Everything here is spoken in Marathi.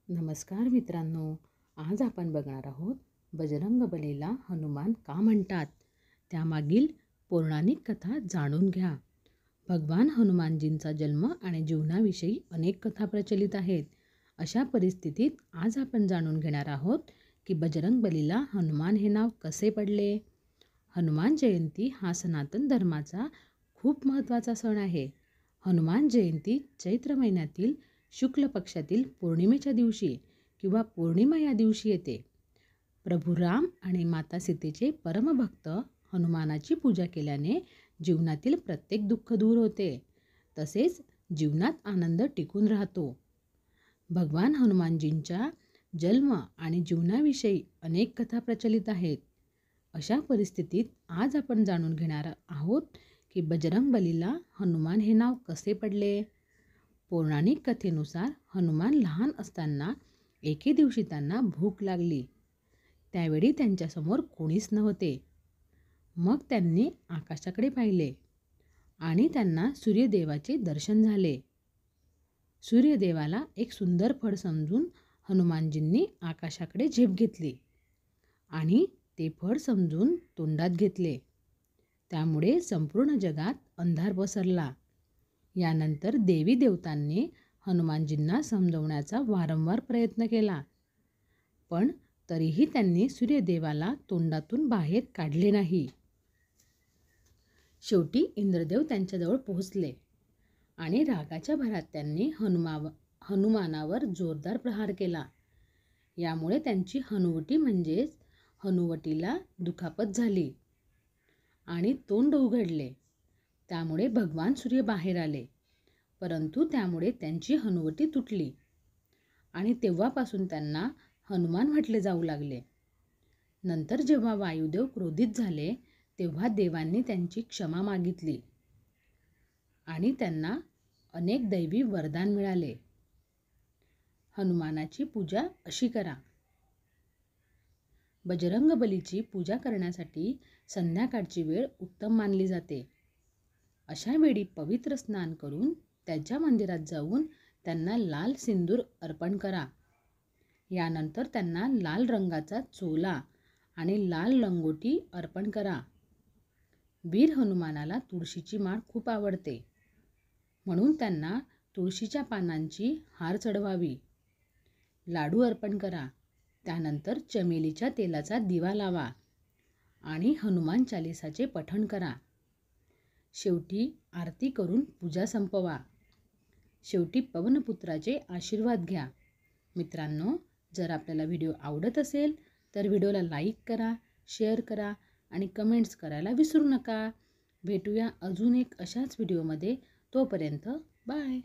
नमस्कार मित्रांनो, आज आपण बघणार आहोत बजरंगबलीला हनुमान का म्हणतात त्यामागील पौराणिक कथा जाणून घ्या. भगवान हनुमानजींचा जन्म आणि जीवनाविषयी अनेक कथा प्रचलित आहेत. अशा परिस्थितीत आज आपण जाणून घेणार आहोत की बजरंगबलीला हनुमान हे नाव कसे पडले. हनुमान जयंती हा सनातन धर्माचा खूप महत्त्वाचा सण आहे. हनुमान जयंती चैत्र महिन्यातील शुक्ल पक्षातील पौर्णिमेच्या दिवशी किंवा पौर्णिमा या दिवशी येते. प्रभू राम आणि माता सीतेचे परमभक्त हनुमानाची पूजा केल्याने जीवनातील प्रत्येक दुःख दूर होते, तसेच जीवनात आनंद टिकून राहतो. भगवान हनुमानजींच्या जन्म आणि जीवनाविषयी अनेक कथा प्रचलित आहेत. अशा परिस्थितीत आज आपण जाणून घेणार आहोत की बजरंगबलीला हनुमान हे नाव कसे पडले. पौराणिक कथेनुसार हनुमान लहान असताना एके दिवशी त्यांना भूक लागली. त्यावेळी त्यांच्यासमोर कोणीच नव्हते. मग त्यांनी आकाशाकडे पाहिले आणि त्यांना सूर्यदेवाचे दर्शन झाले. सूर्यदेवाला एक सुंदर फळ समजून हनुमानजींनी आकाशाकडे झेप घेतली आणि ते फळ समजून तोंडात घेतले. त्यामुळे संपूर्ण जगात अंधार पसरला. यानंतर देवी देवतांनी हनुमानजींना समजवण्याचा वारंवार प्रयत्न केला, पण तरीही त्यांनी सूर्यदेवाला तोंडातून बाहेर काढले नाही. शेवटी इंद्रदेव त्यांच्याजवळ पोहोचले आणि रागाच्या भरात त्यांनी हनुमानावर जोरदार प्रहार केला. यामुळे त्यांची हनुवटी म्हणजेच हनुवटीला दुखापत झाली आणि तोंड उघडले. त्यामुळे भगवान सूर्य बाहेर आले, परंतु त्यामुळे त्यांची हनुवटी तुटली आणि तेव्हापासून त्यांना हनुमान म्हटले जाऊ लागले. नंतर जेव्हा वायुदेव क्रोधित झाले तेव्हा देवांनी त्यांची क्षमा मागितली आणि त्यांना अनेक दैवी वरदान मिळाले. हनुमानाची पूजा अशी करा. बजरंगबलीची पूजा करण्यासाठी संध्याकाळची वेळ उत्तम मानली जाते. अशा वेळी पवित्र स्नान करून त्याच्या मंदिरात जाऊन त्यांना लाल सिंदूर अर्पण करा. यानंतर त्यांना लाल रंगाचा चोला आणि लाल लंगोटी अर्पण करा. वीर हनुमानाला तुळशीची माळ खूप आवडते, म्हणून त्यांना तुळशीच्या पानांची हार चढवावी. लाडू अर्पण करा. त्यानंतर चमेलीच्या तेलाचा दिवा लावा आणि हनुमान चालीसाचे पठण करा. शेवटी आरती करून पूजा संपवा. शेवटी पवनपुत्राचे आशीर्वाद घ्या. मित्रांनो, जर आपल्याला व्हिडिओ आवडत असेल तर व्हिडिओला लाईक करा, शेअर करा आणि कमेंट्स करायला विसरू नका. भेटूया अजून एक अशाच व्हिडिओमध्ये. तोपर्यंत बाय.